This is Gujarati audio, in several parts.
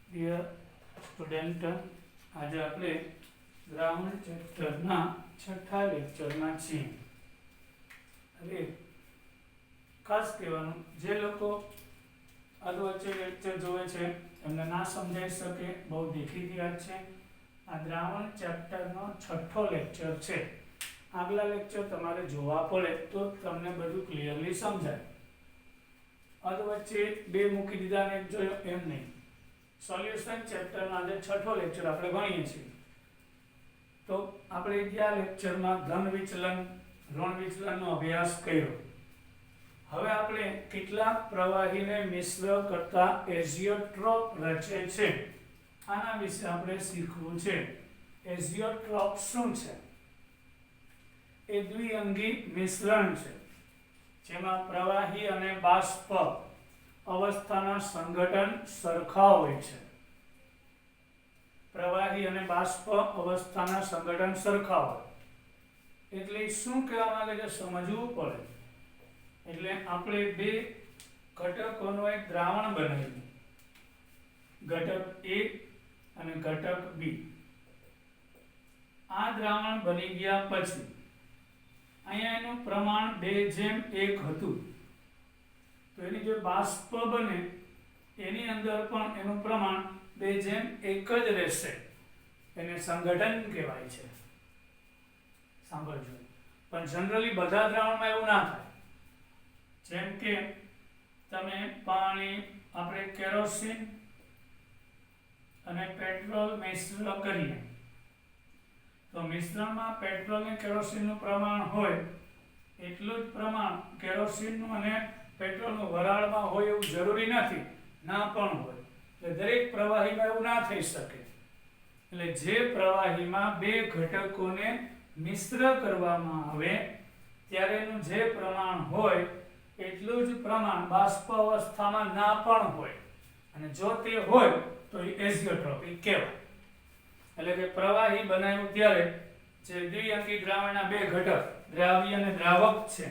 ડિયર સ્ટુડન્ટ, આજે આપણે ગ્રામર ચેપ્ટરના 6થા લેક્ચરમાં છીએ. હવે ખાસ કહેવાનું, જે લોકો અધવચ્ચે લેક્ચર જોવે છે એમને ના સમજાઈ શકે, બહુ દેખીતી વાત છે. આ ગ્રામર ચેપ્ટરનો 6થો લેક્ચર છે. આગલા લેક્ચર તમારે જોવા પડે તો તમને બધું ક્લિયરલી સમજાય. અધવચ્ચે બે મૂકી દીધા ને એક જોયો એમ નહીં. સોલ્યુશન ચેપ્ટરનો આજે 6થો લેક્ચર આપણે ભણીએ છીએ. તો આપણે ગયા લેક્ચરમાં ધન વિચલન, ઋણ વિચલનનો અભ્યાસ કર્યો. હવે આપણે કેટલાક પ્રવાહીને મિશ્ર કરતા એઝિયોટ્રોપ રચે છે, આના વિશે આપણે શીખવું છે. એઝિયોટ્રોપ શું છે? એ દ્વિઅંગી મિશ્રણ છે જેમાં પ્રવાહી અને બાષ્પ અવસ્થાના સંઘટન સરખા હોય છે. પ્રવાહી અને બાષ્પ અવસ્થાના સંઘટન સરખા હોય એટલે શું કહેવા માંગે છે સમજવું પડે. એટલે આપણે બે ઘટકોનો એક દ્રાવણ બનાવ્યું, ઘટક A અને ઘટક B. આ દ્રાવણ બની ગયા પછી અહીંયા એનું પ્રમાણ 2:1 હતું. તો એની જે બાષ્પ બને એની અંદર પણ એનું પ્રમાણ 2:1 જ રહેશે. એને સંઘટન કહેવાય છે. સાંભળજો. પણ જનરલી બધા દ્રાવણમાં એવું ના થાય. જેમ કે તમે પાણી, આપણે કેરોસીન અને પેટ્રોલ મિશ્ર કરીએ તો મિશ્રણમાં પેટ્રોલ અને કેરોસીનનું પ્રમાણ હોય એટલું જ પ્રમાણ કેરોસીનનું અને પેટ્રોલનું વરાળમાં હોય એવું જરૂરી નથી, ના પણ હોય. એટલે દરેક પ્રવાહીમાં એવું ના થઈ શકે. એટલે જે પ્રવાહીમાં બે ઘટકોને મિશ્ર કરવામાં આવે ત્યારે એનું જે પ્રમાણ હોય એટલું જ પ્રમાણ બાષ્પ અવસ્થામાં ના પણ હોય, અને જો તે હોય તો એ એઝિયોટ્રોપિક કહેવાય. એટલે કે પ્રવાહી બનાવ્યું ત્યારે જે દ્વિઅંગી દ્રાવણના બે ઘટક, દ્રાવ્ય અને દ્રાવક છે,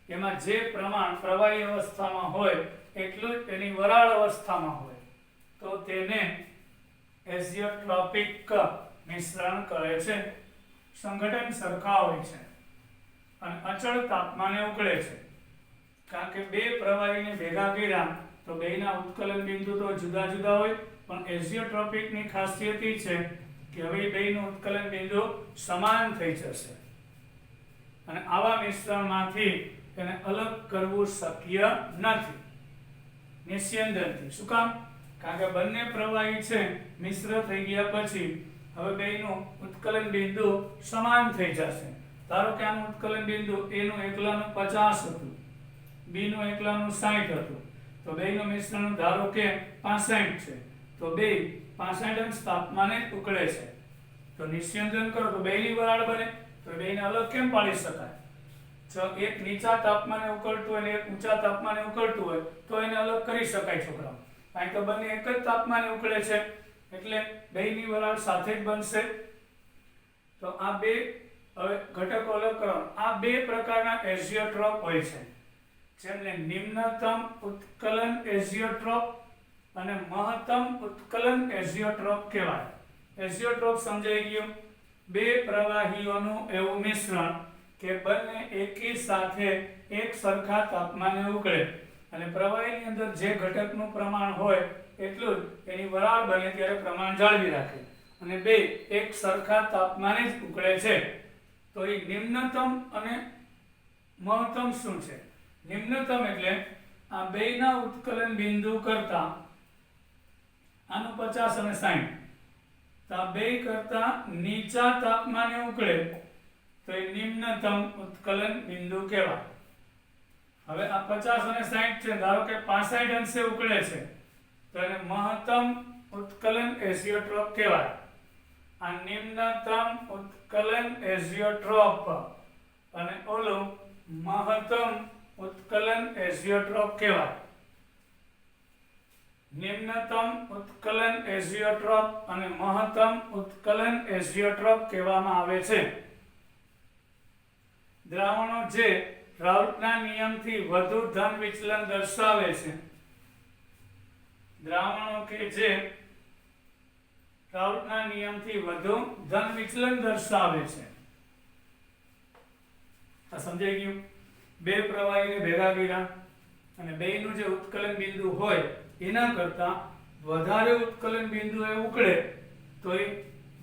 એમાં જે પ્રમાણ પ્રવાહી અવસ્થામાં હોય એટલું જ તેની વરાળ અવસ્થામાં હોય તો તેને એઝિયોટ્રોપિક મિશ્રણ કહે છે. સંઘટન સરખા હોય છે અને અચળ તાપમાને ઉકળે છે. કારણ કે બે પ્રવાહીને ભેગા કર્યા તો બેના ઉત્કલન બિંદુ તો જુદા જુદા હોય, પણ એઝિયોટ્રોપિકની ખાસિયત એ છે કે હવે બેનું ઉત્કલન બિંદુ સમાન થઈ જશે અને આવા મિશ્રણમાંથી તેને અલગ કરવું શક્ય નથી નિસ્યંદનથી. શું કામ? કારણ કે બંને પ્રવાહી છે મિશ્ર થઈ ગયા પછી હવે બેનું ઉત્કલન બિંદુ સમાન થઈ જશે. ધારો કે આનું ઉત્કલન બિંદુ A નું એકલાનું 50 હતું, B નું એકલાનું 60 હતું, તો બેનું મિશ્રણ ધારો કે 65 છે, તો બે 65 અંશ તાપમાને ઉકળે છે. તો નિસ્યંદન કરો તો બેની વરાળ બને. તો બેને અલગ કેમ પાડી શકાય? જો એક નીચા તાપમાને ઉકળતું હોય અને એક ઊંચા તાપમાને ઉકળતું હોય તો એને અલગ કરી શકાય છોકરાઓ. કારણ કે બંને એક જ તાપમાને ઉકળે છે એટલે બેની વરાળ સાથે જ બનશે. તો આ બે હવે ઘટકો અલગ કરો. આ બે પ્રકારના એઝિયોટ્રોપ હોય છે, જેમને નિમ્નતમ ઉત્કલન એઝિયોટ્રોપ અને મહત્તમ ઉત્કલન એઝિયોટ્રોપ કહેવાય. એઝિયોટ્રોપ સમજાઈ ગયું? બે પ્રવાહીઓનું એવું મિશ્રણ કે બંને એકી સાથે એક સરખા તાપમાને ઉકળે અને પ્રવાહીની અંદર જે ઘટકનું પ્રમાણ હોય એટલું જ એની વરાળ બને ત્યારે પ્રમાણ જાળવી રાખે અને બે એક સરખા તાપમાને જ ઉકળે છે. તો એ નિમ્નતમ અને મહત્તમ શું છે? નિમ્નતમ એટલે આ બેના ઉત્કલન બિંદુ કરતા આનું 50 અને 60, તો આ બે કરતા નીચા તાપમાને ઉકળે તો એ નિમ્નતમ ઉત્કલન બિંદુ કહેવાય. હવે આ 50 અને 60 છે, ધારો કે 65 અંશે ઉકળે છે તો એને મહત્તમ ઉત્કલન એઝિયોટ્રોપ કહેવાય. આ નિમ્નતમ ઉત્કલન એઝિયોટ્રોપ અને ઓલું મહત્તમ ઉત્કલન એઝિયોટ્રોપ કહેવાય. નિમ્નતમ ઉત્કલન એઝિયોટ્રોપ અને મહત્તમ ઉત્કલન એઝિયોટ્રોપ કહેવામાં આવે છે. દ્રાવણો જે રાઉટના નિયમથી વધુ ધન વિચલન દર્શાવે છે, દ્રાવણો કે જે રાઉટના નિયમથી વધુ ધન વિચલન દર્શાવે છે. આ સમજાઈ ગયું? બે પ્રવાહીને ભેગા કર્યા અને બેયનું જે ઉત્કલન બિંદુ હોય એના કરતા વધારે ઉત્કલન બિંદુ એ ઉકળે તો એ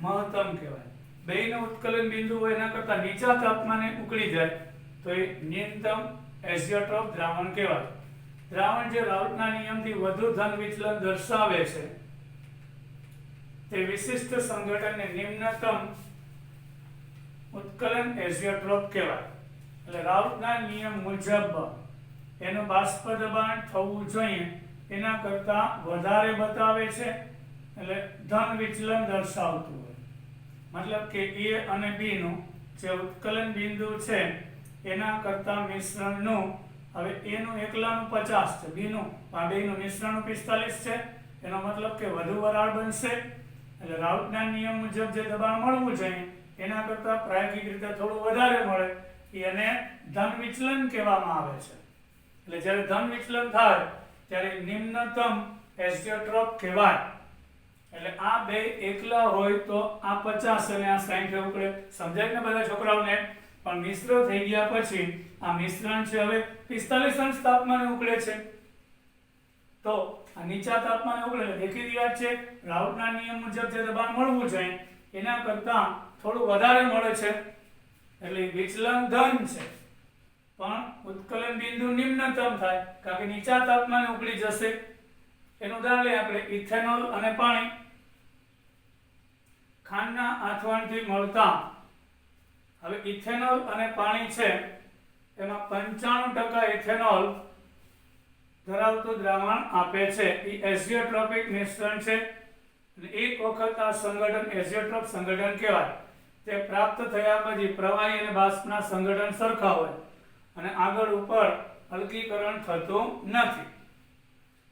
મહત્તમ કહેવાય. બેયનું ઉત્કલન બિંદુ હોય એના કરતા નીચા તાપમાને ઉકળી જાય તો એ ન્યૂનતમ એઝિયોટ્રોપ દ્રાવણ કહેવાય. દ્રાવણ જે રાઉટના નિયમથી વધુ ધન વિચલન દર્શાવે છે તે વિશિષ્ટ સંઘટનને નિમ્નતમ ઉત્કલન એઝિયોટ્રોપ કહેવાય. એટલે રાઉટના નિયમ મુજબ એનું બાષ્પ દબાણ થવું જોઈએ એના કરતા વધારે બતાવે છે એટલે ધન વિચલન દર્શાવતું હોય. મતલબ કે A અને B નું જે ઉત્કલન બિંદુ છે એના કરતા મિશ્રણનું, હવે A નું એકલાનું 50 છે, B નું આ બેયનું મિશ્રણનું 45 છે, એનો મતલબ કે વધુ વરાળ બનશે. એટલે રાઉટના નિયમ મુજબ જે દબાણ મળવું જોઈએ એના કરતા પ્રાયોગિક રીતે થોડું વધારે મળે એને ધન વિચલન કહેવામાં આવે છે. એટલે જ્યારે ધન વિચલન થાય ત્યારે નિમ્નતમ એઝિયોટ્રોપ કહેવાય. એટલે આ બે એકલા હોય તો આ 50 અને આ 60 ઉકળે. સમજાય ને બધા છોકરાઓને? પણ મિશ્ર થઈ ગયા પછી આ મિશ્રણ છે હવે 45 અંશ તાપમાને ઉકળે છે તો આ નીચા તાપમાને ઉકળે. દેખીતી વાત છે રાઉટના નિયમ મુજબ જે દબાણ મળવું જોઈએ એના કરતા થોડું વધારે મળે છે એટલે વિચલન ધન છે, પણ ઉત્કલન બિંદુ નિમ્નતમ થાય કારણ કે નીચા તાપમાને ઉકળી જશે. એનું ઉદાહરણ લઈએ આપણે ઇથેનોલ અને પાણી. ખાંડના આથવણથી મળતા, હવે ઇથેનોલ અને પાણી છે એમાં 95% ઇથેનોલ ધરાવતું દ્રાવણ આપે છે. એ એઝિયોટ્રોપિક મિશ્રણ છે અને એક વખત આ સંગઠન એઝિયોટ્રોપ સંગઠન કહેવાય. તે પ્રાપ્ત થયા પછી પ્રવાહી અને બાષ્પના સંગઠન સરખા હોય અને આગળ ઉપર અલગીકરણ થતું નથી.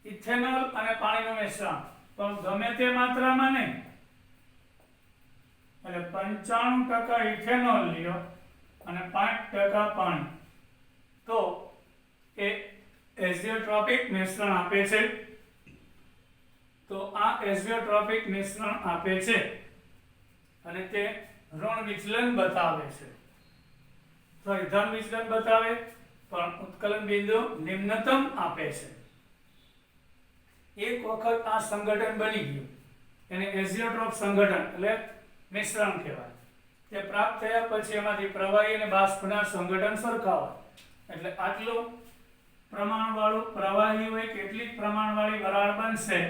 ઇથેનોલ અને પાણીનું મિશ્રણ પણ ગમે તે માત્રામાં નહીં. એટલે 95% ઇથેનોલ લ્યો અને 5% પાણી તો એ એઝિયોટ્રોપિક મિશ્રણ આપે છે. તો આ એઝિયોટ્રોપિક મિશ્રણ આપે છે અને તે ઋણ વિચલન બતાવે છે. સોરી, ધન વિચલન બતાવે પણ ઉત્કલન બિંદુ નિમ્નતમ આપે છે. એક વખત આ સંગઠન બની ગયું એને એઝિયોટ્રોપ સંગઠન એટલે મિશ્રણ કહેવાય. તે પ્રાપ્ત થયા પછી એમાંથી પ્રવાહી અને બાષ્પના સંગઠન સરખા હોય. એટલે આટલું પ્રમાણવાળું પ્રવાહી હોય કેટલીક પ્રમાણવાળી વરાળ બનશે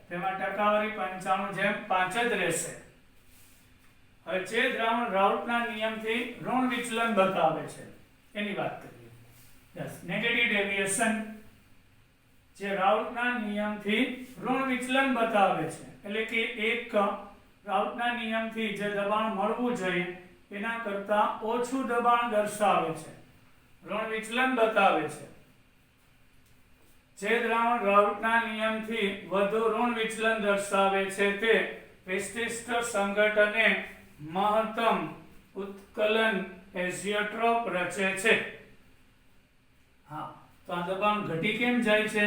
તેમાં ટકાવારી 95/5 જ રહેશે. હવે જે દ્રાવણ રાઉટના નિયમથી ઋણ વિચલન બતાવે છે એની વાત કરીએ. યસ, નેગેટિવ ડેવિએશન જે રાઉટના નિયમથી ઋણ વિચલન બતાવે છે એટલે કે એક રાઉટના નિયમથી જે દબાણ મળવું જોઈએ એના કરતા ઓછું દબાણ દર્શાવે છે, ઋણ વિચલન બતાવે છે. જે દ્રાવણ રાઉટના નિયમથી વધુ ઋણ વિચલન દર્શાવે છે તે વિશિષ્ટ સંગઠને મહત્તમ ઉત્કલન એઝિયોટ્રોપ રચે છે. હા, તો આ દબાણ ઘટી કેમ જાય છે?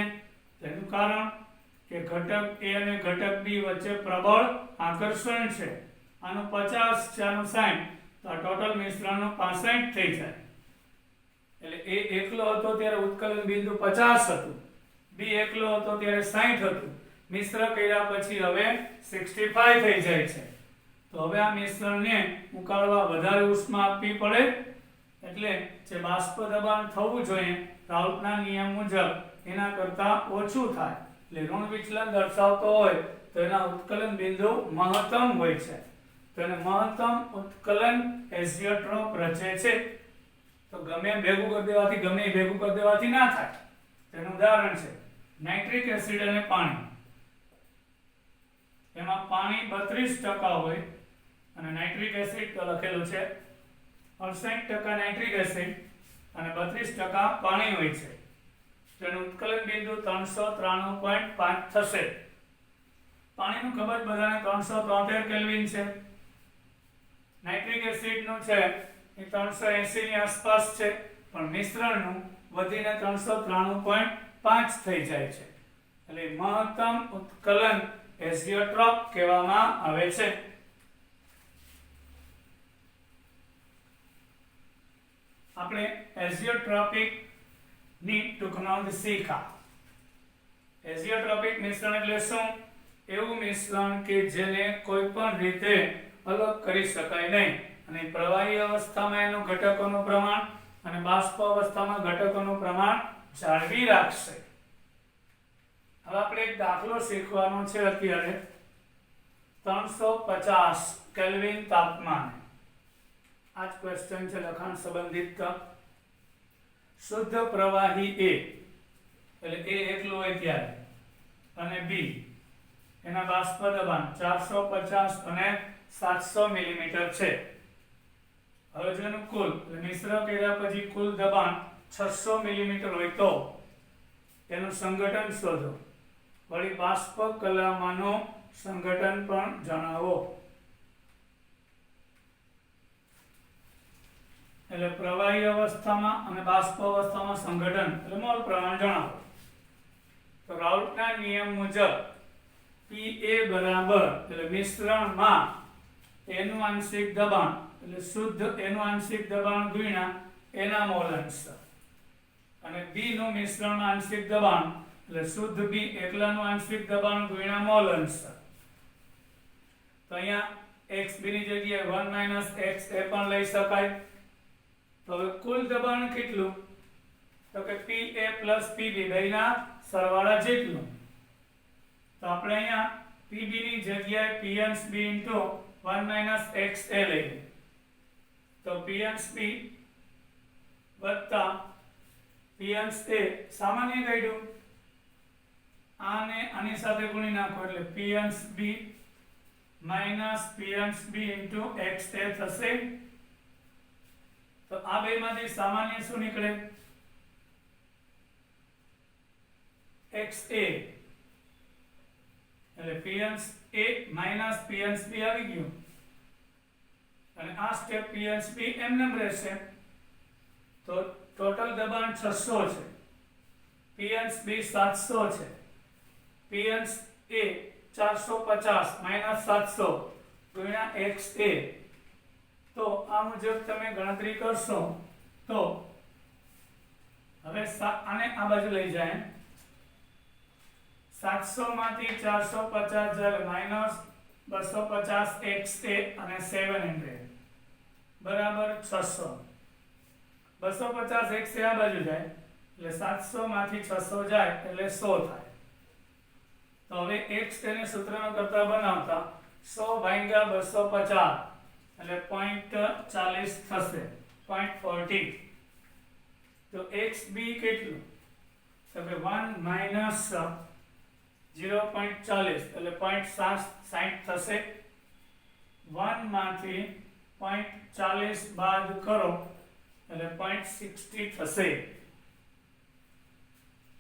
તેનું કારણ કે ઘટક A અને ઘટક B વચ્ચે પ્રબળ આકર્ષણ છે. આનું 50 છે, આનું 60, તો આ ટોટલ મિશ્રણનું 65 થઈ જાય. એટલે A એકલો હતો ત્યારે ઉત્કલન બિંદુ 50 હતું, B એકલો હતો ત્યારે 60 હતું. મિશ્ર કર્યા પછી હવે 65 થઈ જાય છે. તો હવે આ મિશ્રણને ઉકાળવા વધારે ઉષ્મા આપવી પડે એટલે જે બાષ્પ દબાણ થવું જોઈએ રાઉટના નિયમ મુજબ એના કરતા ઓછું થાય. એટલે ઋણ વિચલન દર્શાવતો હોય તો એના ઉત્કલન બિંદુ મહત્તમ હોય છે. તો એને મહત્તમ ઉત્કલન એઝિયોટ્રોપ રચે છે. તો ગમે ભેગું કરી દેવાથી ગમે ભેગું કરી દેવાથી ના થાય. તેનું ઉદાહરણ છે નાઇટ્રિક એસિડ અને પાણી. એમાં પાણી 32% હોય અને નાઇટ્રિક એસિડ તો લખેલું છે 68% નાઇટ્રિક એસિડ અને 32% પાણી હોય છે. તેનું ઉત્કલન બિંદુ 393.5 થશે. પાણીનું ખબર બધાને 373 કેલ્વિન છે. નાઇટ્રિક એસિડનું છે એ 380 ની આસપાસ છે પણ મિશ્રણનું વધીને 393.5 થઈ જાય છે. એટલે મહત્તમ ઉત્કલન એઝિયોટ્રોપ કહેવામાં આવે છે. આપણે એઝિયોટ્રોપિક ની ટૂંક નોંધ શીખા. એઝિયોટ્રોપિક મિશ્રણ એટલે શું? એવું મિશ્રણ કે જેને કોઈ પણ રીતે અલગ કરી શકાય નહીં અને પ્રવાહી અવસ્થામાં એનું ઘટકોનું પ્રમાણ અને બાષ્પ અવસ્થામાં ઘટકોનું પ્રમાણ જાળવી રાખશે. હવે આપણે એક દાખલો શીખવાનો છે અત્યારે. 350 કેલ્વિન તાપમાન. આ જ ક્વેશ્ચન છે લખાણ સંબંધિત. શુદ્ધ પ્રવાહી A એટલે A એકલું હોય ત્યારે અને B એના બાષ્પ દબાણ 450 અને 700 મિલીમીટર છે. હવે જેનું કુલ મિશ્ર કર્યા પછી કુલ દબાણ 600 મિલીમીટર હોય તો એનું સંઘટન શોધો. વળી બાષ્પ કલામાંનું સંઘટન પણ જણાવો. એટલે પ્રવાહી અવસ્થામાં અને બાષ્પ અવસ્થામાં સંઘટન એટલે મોલ પ્રમાણ જણાવો. તો રાઉટના નિયમ મુજબ Pa બરાબર એટલે મિશ્રણમાં એનું આંશિક દબાણ એટલે શુદ્ધ એનું આંશિક દબાણ ગુણ્યા એના મોલ અંશ અને B નું મિશ્રણમાં આંશિક દબાણ એટલે શુદ્ધ B એકલાનું આંશિક દબાણ ગુણ્યા મોલ અંશ. તો અહીંયા xb ની જગ્યાએ 1 - x એ પણ લઈ શકાય. તો હવે કુલ દબાણ કેટલું? તો કે Pa + Pb બેના સરવાળા જેટલું. તો આપણે અહીંયા Pb ની જગ્યાએ P&B * 1 - x એ લઈએ. તો P&B વત્તા P&A સામાન્ય કાઢ્યું. આને આની સાથે ગુણી નાખો એટલે P&B - P&B * x એ થશે. તો આ બેમાંથી સામાન્ય શું નીકળે? XA એટલે PA માઈનસ PNB આવી ગયું અને આ સ્ટેપ PNB એમને રહેશે. તો ટોટલ દબાણ 600 છે, PNB 700 છે, PNA 450 માઈનસ 700 ગુણ્યા XA. તો આ મુજબ તમે ગણતરી કરશો તો હવે આને આ બાજુ લઈ જાય 700 માંથી 450 જાય માઈનસ 250 XA અને 700 બરાબર 600. 250 XA આ બાજુ જાય એટલે 700 માંથી 600 જાય એટલે 100 થાય. તો હવે x તેને સૂત્રનો કરતા બનાવતા 100 ભાગ્યા 250 એટલે 0.40 થશે, 0.40. તો xb કેટલું? તો કે 1 માઈનસ 0.40 એટલે 0.60 થશે. 1 માંથી 0.40 બાદ કરો એટલે 0.60 થશે.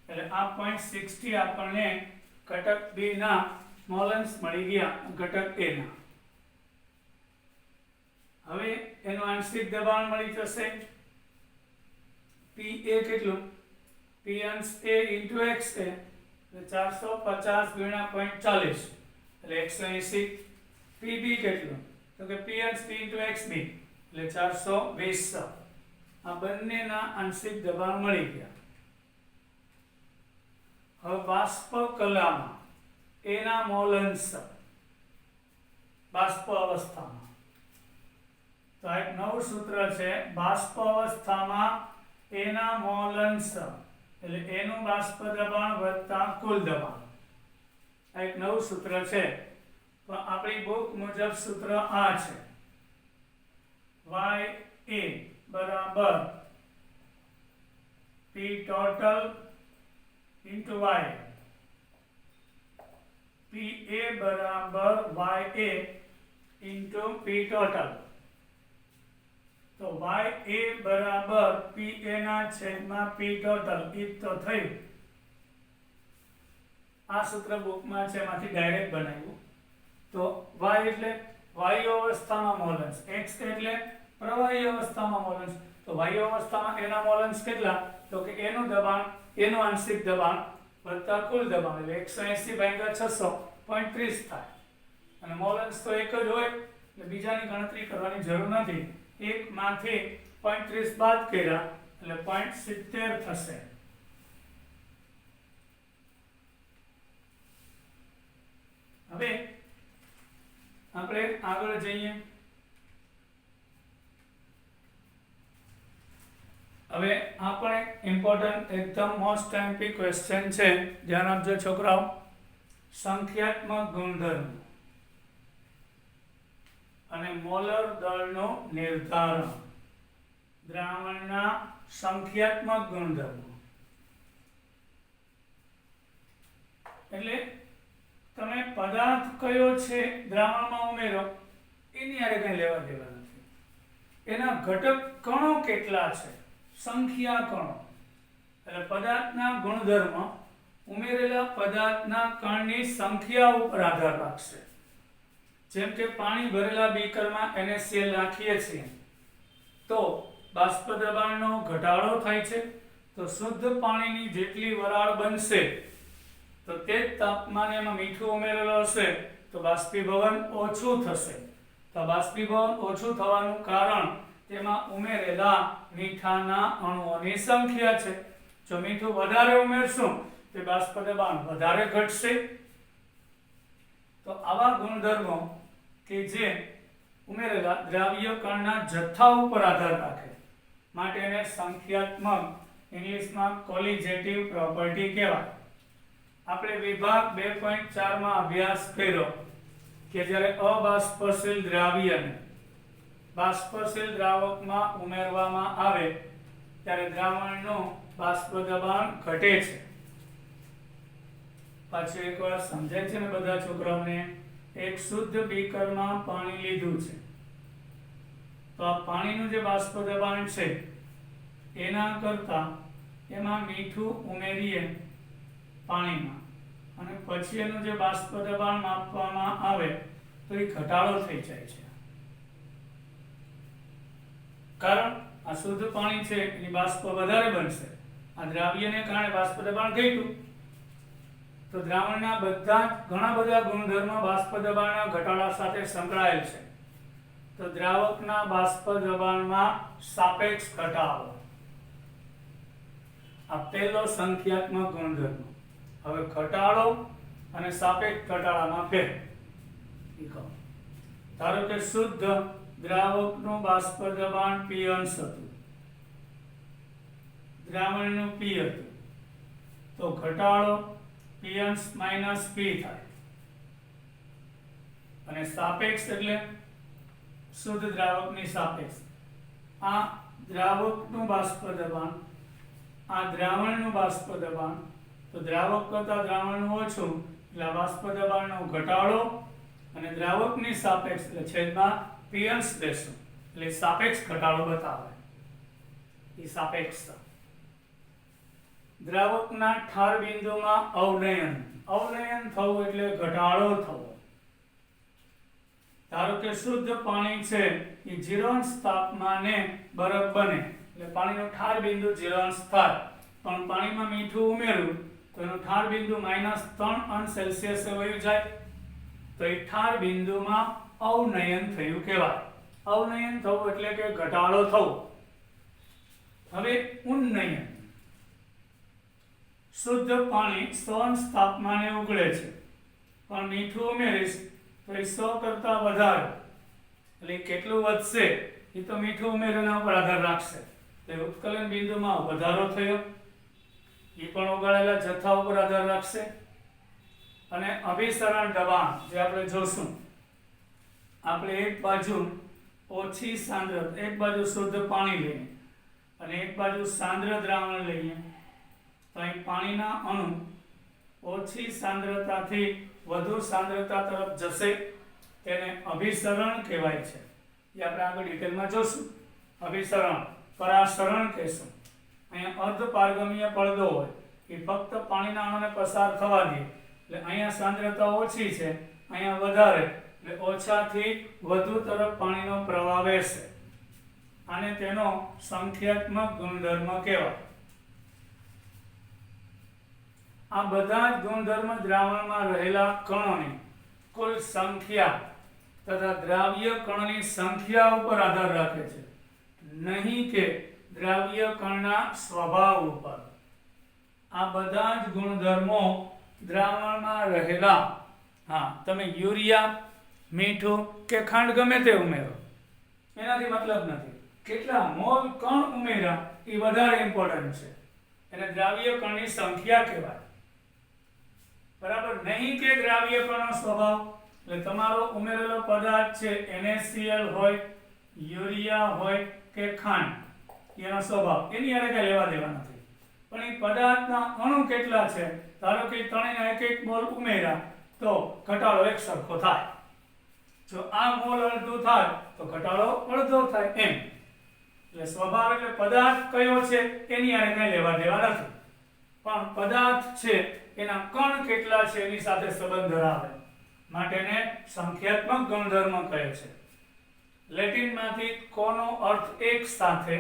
એટલે આ 0.60 આપણને ઘટક B ના મોલન્સ મળી ગયા ઘટક A ના. હવે એનું આંશિક દબાણ મળી જશે. Pa કેટલું? PA * XA એટલે 450 ગુણ્યા 0.40 એટલે 180. PB કેટલું? તો કે PNB * XB એટલે 420. આ બંનેના આંશિક દબાણ મળી ગયા. હવે બાષ્પ કલામાં એના મોલ અંશ બાષ્પ અવસ્થામાં. તો એક નવું સૂત્ર છે બાષ્પ અવસ્થામાં એના મોલ અંશ એટલે એનું બાષ્પ દબાણ વત્તા કુલ દબાણ. આ એક નવું સૂત્ર છે પણ આપણી બુક મુજબ સૂત્ર આ છે YA બરાબર P total into Y. PA બરાબર YA into P total. તો YA બરાબર PA ના છેદમાં P total ઈ તો થયું. આ સૂત્ર બુકમાં છે એમાંથી ડાયરેક્ટ બનાવ્યું. તો Y એટલે વાયુ અવસ્થામાં મોલન્સ, X એટલે પ્રવાહી અવસ્થામાં મોલન્સ. તો વાયુ અવસ્થામાં એના મોલન્સ કેટલા? તો કે એનું દબાણ એનું આંશિક દબાણ વત્તા કુલ દબાણ એટલે 180 ભાગ્યા 600 0.30 થાય અને મોલ અંશ તો એક જ હોય એટલે બીજાની ગણતરી કરવાની જરૂર નથી. 1 માંથી 0.30 બાદ કર્યા એટલે 0.70 થશે. હવે આપણે આગળ જઈએ. હવે આ પણ એક ઇમ્પોર્ટન્ટ એકદમ મોસ્ટ ટાઈમ્પી ક્વેશ્ચન છે. ધ્યાન આપજો છોકરાઓ. સંખ્યાત્મક ગુણધર્મ અને મોલર દળનું નિર્ધારણ. દ્રાવણના સંખ્યાત્મક ગુણધર્મો એટલે તમે પદાર્થ કયો છે દ્રાવણમાં ઉમેરો એની હારે કઈ લેવા દેવા નથી. એના ઘટક કણો કેટલા છે, સંખ્યા કણો. એટલે પદાર્થના ગુણધર્મ ઉમેરેલા પદાર્થના કણની સંખ્યા ઉપર આધાર રાખશે. જેમ કે પાણી ભરેલા બીકરમાં NaCl નાખીએ છીએ તો બાષ્પ દબાણનો ઘટાડો થાય છે, તો શુદ્ધ પાણીની જેટલી વરાળ બનશે તો તે જ તાપમાને એમાં મીઠું ઉમેરેલું હશે તો બાષ્પીભવન ઓછું થશે. તો બાષ્પીભવન ઓછું થવાનું કારણ તેમાં ઉમેરેલા મીઠાના અણુઓની સંખ્યા છે. જો મીઠું વધારે ઉમેરશું તો બાષ્પ દબાણ વધારે ઘટશે. તો આવા ગુણધર્મો કે જે ઉમેરેલા દ્રાવ્ય કણના જથ્થા ઉપર આધાર રાખે માટે એને સંખ્યાત્મક, ઇંગ્લિશમાં કોલિજેટિવ પ્રોપર્ટી કહેવાય. આપણે વિભાગ 2.4 માં અભ્યાસ કર્યો કે જ્યારે અબાષ્પશીલ દ્રાવ્યને બાષ્પશીલ દ્રાવકમાં ઉમેરવામાં આવે ત્યારે દ્રાવણનું બાષ્પ દબાણ ઘટે છે. પાછું એકવાર સમજાય છે ને બધા છોકરાઓને. એક શુદ્ધ બીકરમાં પાણી લીધું છે તો આ પાણીનું જે બાષ્પ દબાણ છે એના કરતા એમાં મીઠું ઉમેરીએ પાણીમાં અને પછી એનું જે બાષ્પ દબાણ માપવામાં આવે તો એ ઘટાડો થઈ જાય છે. કારણ આ શુદ્ધ પાણી છે એની બાષ્પ વધારે બનશે. આ દ્રાવ્યને કારણે બાષ્પ દબાણ ઘટ્યું તો દ્રાવણના ઘણા બધા ગુણધર્મો બાષ્પ દબાણના ઘટાડા સાથે સંકળાયેલ છે. તો દ્રાવકના બાષ્પ દબાણમાં સાપેક્ષ ઘટાડો આ પહેલો સંખ્યાત્મક ગુણધર્મ. હવે ઘટાડો અને સાપેક્ષ ઘટાડામાં ફેર. ધારો કે શુદ્ધ દ્રાવકનું બાષ્પ દબાણ P અંશ હતું, દ્રાવણનું P હતું, તો ઘટાડો P અંશ માઇનસ P થાય. અને સાપેક્ષ એટલે શુદ્ધ દ્રાવકની સાપેક્ષ. આ દ્રાવકનું બાષ્પ દબાણ, આ દ્રાવણનું બાષ્પ દબાણ, તો દ્રાવક કરતા દ્રાવણનું ઓછું એટલે બાષ્પ દબાણનો ઘટાડો અને દ્રાવકની સાપેક્ષ એટલે છેદમાં P અંશ લેશું એટલે સાપેક્ષ ઘટાડો બતાવે. એ સાપેક્ષતા. દ્રાવકના ઠાર બિંદુમાં અવનયન થવું એટલે ઘટાડો થવો. ધારો કે શુદ્ધ પાણી છે એ 0° તાપમાને બરફ બને એટલે પાણીનો ઠાર બિંદુ 0° થાય, પણ પાણીમાં મીઠું ઉમેર્યું તો એનું ઠાર બિંદુ -3° વયું જાય તો એ ઠાર બિંદુમાં અવનયન થયું કહેવાય. અવનયન થવું એટલે કે ઘટાડો થવો. હવે ઉન્નયન. શુદ્ધ પાણી 100° તાપમાને ઉકળે છે પણ મીઠું ઉમેરીશ તો એ 100 કરતા વધારે એટલે કેટલું વધશે એ તો મીઠું ઉમેરવાના ઉપર આધાર રાખશે. તો ઉત્કલન બિંદુમાં વધારો થયો એ પણ ઓગાળેલા જથ્થા ઉપર આધાર રાખશે. અને અભિસરણ દબાણ જે આપણે જોશું, આપણે એક બાજુ ઓછી સાંદ્રતા, એક બાજુ શુદ્ધ પાણી લઈએ અને એક બાજુ સાંદ્ર દ્રાવણ લઈએ તો અહીં પાણીના અણુ ઓછી સાંદ્રતાથી વધુ સાંદ્રતા તરફ જશે તેને અભિસરણ કહેવાય છે. એ આપણે આગળ ડિટેલમાં જોશું. અભિસરણ, પરાસરણ કહેશું. અહીંયા અર્ધ પારગમ્ય પડદો હોય એ ફક્ત પાણીના અણુને પસાર થવા દે એટલે અહીંયા સાંદ્રતા ઓછી છે, અહીંયા વધારે એટલે ઓછાથી વધુ તરફ પાણીનો પ્રવાહ વહેશે. આને તેનો સંખ્યાત્મક ગુણધર્મ કહેવાય. આ બધા જ ગુણધર્મ દ્રાવણમાં રહેલા કણોની કુલ સંખ્યા તથા દ્રાવ્ય કણની સંખ્યા ઉપર આધાર રાખે છે, નહીં કે દ્રાવ્ય કણના સ્વભાવ ઉપર. આ બધા જ ગુણધર્મો દ્રાવણમાં રહેલા, હા, તમે યુરિયા, મીઠું કે ખાંડ ગમે તે ઉમેરો, એનાથી મતલબ નથી. કેટલા મોલ કણ ઉમેર્યા એ વધારે ઇમ્પોર્ટન્ટ છે. એને દ્રાવ્ય કણની સંખ્યા કહેવાય. બરાબર? નહીં કે દ્રાવ્ય કણનો સ્વભાવ. એટલે તમારો ઉમેરેલો પદાર્થ છે NaCl હોય, યુરિયા હોય કે ખાંડ, એનો સ્વભાવ એની હારે કઈ લેવા દેવા નથી. પણ એ પદાર્થના અણુ કેટલા છે, ધારો કે ત્રણેયના એક એક મોલ ઉમેર્યા તો ઘટાડો એક સરખો થાય. જો આ મોલ અડધું થાય તો ઘટાડો અડધો થાય એમ. એટલે સ્વભાવ એટલે પદાર્થ કયો છે એની હારે કઈ લેવા દેવા નથી, પણ પદાર્થ છે એના કણ કેટલા છે એની સાથે સંબંધ ધરાવે, માટે એને સંખ્યાત્મક ગુણધર્મ કહે છે. લેટિનમાંથી કોનો અર્થ એક સાથે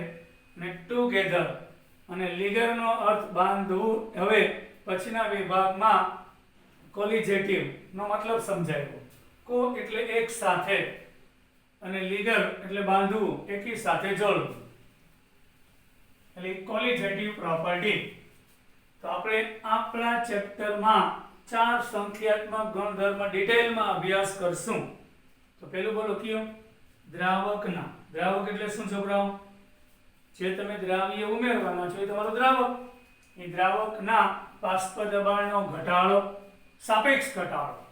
અને ટુગેધર અને લીગરનો અર્થ બાંધવું. હવે પછીના વિભાગમાં કોલિજેટિવ નો મતલબ સમજાયો. કો એટલે એક સાથે અને લીગર એટલે બાંધવું, એકી સાથે જોડવું, એટલે કોલિજેટિવ પ્રોપર્ટી. તો આપણે આપણા ચેપ્ટરમાં 4 સંખ્યાત્મક ગુણધર્મ ડિટેલમાં અભ્યાસ કરશું. તો પહેલું બોલો કયો? દ્રાવકના. દ્રાવક એટલે શું છોકરાઓ? જે તમે દ્રાવ્ય ઉમેરવાના છો એ તમારું દ્રાવક. એ દ્રાવકના બાષ્પ દબાણનો ઘટાડો, સાપેક્ષ ઘટાડો.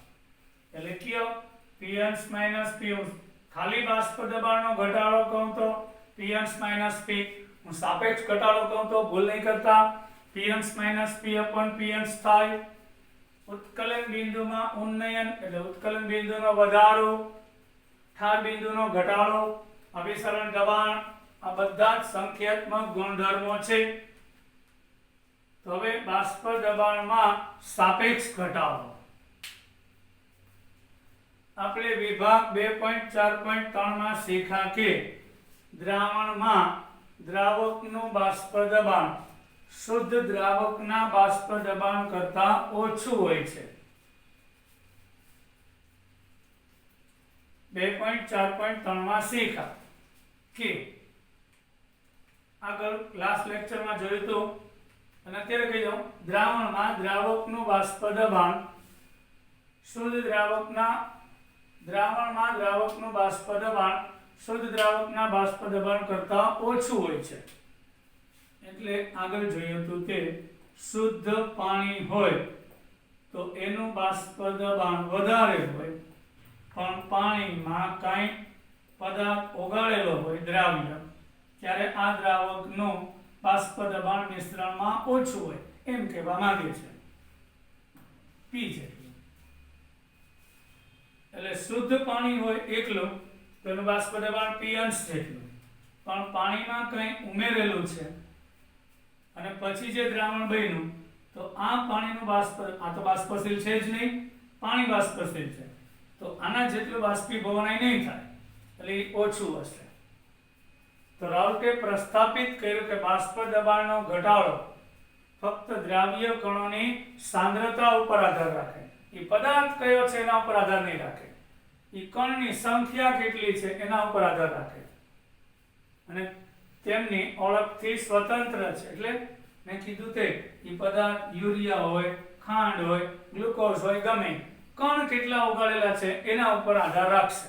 એટલે કયો? P1 - P. ખાલી બાષ્પ દબાણનો ઘટાડો કહું તો P1 - P. હું સાપેક્ષ ઘટાડો કહું તો ભૂલ નહીં કરતા, P1 - P/P થાય. ઉત્કલન બિંદુમાં ઉન્નયન એટલે ઉત્કલન બિંદુનો વધારો, ઠાર બિંદુનો ઘટાડો, અભિસરણ દબાણ, આ બધા જ સંખ્યાત્મક ગુણધર્મો છે. તો હવે બાષ્પ દબાણમાં સાપેક્ષ ઘટાડો. આપણે વિભાગ 2.4.3 માં શીખ્યા કે દ્રાવણમાં દ્રાવકનું બાષ્પ દબાણ શુદ્ધ દ્રાવકના બાષ્પ દબાણ કરતા ઓછું હોય છે. 2.4.3 માં શીખ્યા કે આગળ લાસ્ટ લેક્ચરમાં જોયું તો, અને અત્યારે કહી દઉં, દ્રાવણમાં દ્રાવકનું બાષ્પ દબાણ શુદ્ધ દ્રાવણમાં દ્રાવકનું બાષ્પ દબાણ શુદ્ધ દ્રાવકના બાષ્પ દબાણ કરતા ઓછું હોય છે. એટલે આગળ જોયું હતું તે શુદ્ધ પાણી હોય તો એનું બાષ્પ દબાણ વધારે હોય, પણ પાણીમાં કાંઈ પદાર્થ ઓગાળેલો હોય દ્રાવ્ય, ત્યારે આ દ્રાવકનું બાષ્પ દબાણ મિશ્રણમાં ઓછું હોય એમ કહેવા માંગે છે. P જેટલું. એટલે શુદ્ધ પાણી હોય એકલું તો એનું બાષ્પ દબાણ P અંશ જેટલું, પણ પાણીમાં કંઈ ઉમેરેલું છે અને પછી જે દ્રાવણ બન્યું તો આ પાણીનું બાષ્પ, આ તો બાષ્પશીલ છે જ નહીં, પાણી બાષ્પશીલ છે, તો આના જેટલું બાષ્પીભવન નહીં થાય, એટલે ઓછું હશે. તો રાઉટે પ્રસ્થાપિત કર્યું કે બાષ્પ દબાણનો ઘટાડો ફક્ત દ્રાવ્ય કણોની સાંદ્રતા ઉપર આધાર રાખે. એ પદાર્થ કયો છે એના ઉપર આધાર નહીં રાખે, એ કણની સંખ્યા કેટલી છે એના ઉપર આધાર રાખે, અને તેમની ઓળખથી સ્વતંત્ર છે. એટલે મેં કીધું તે એ પદાર્થ યુરિયા હોય, ખાંડ હોય, ગ્લુકોઝ હોય, ગમે કણ કેટલા ઓગાળેલા છે એના ઉપર આધાર રાખશે.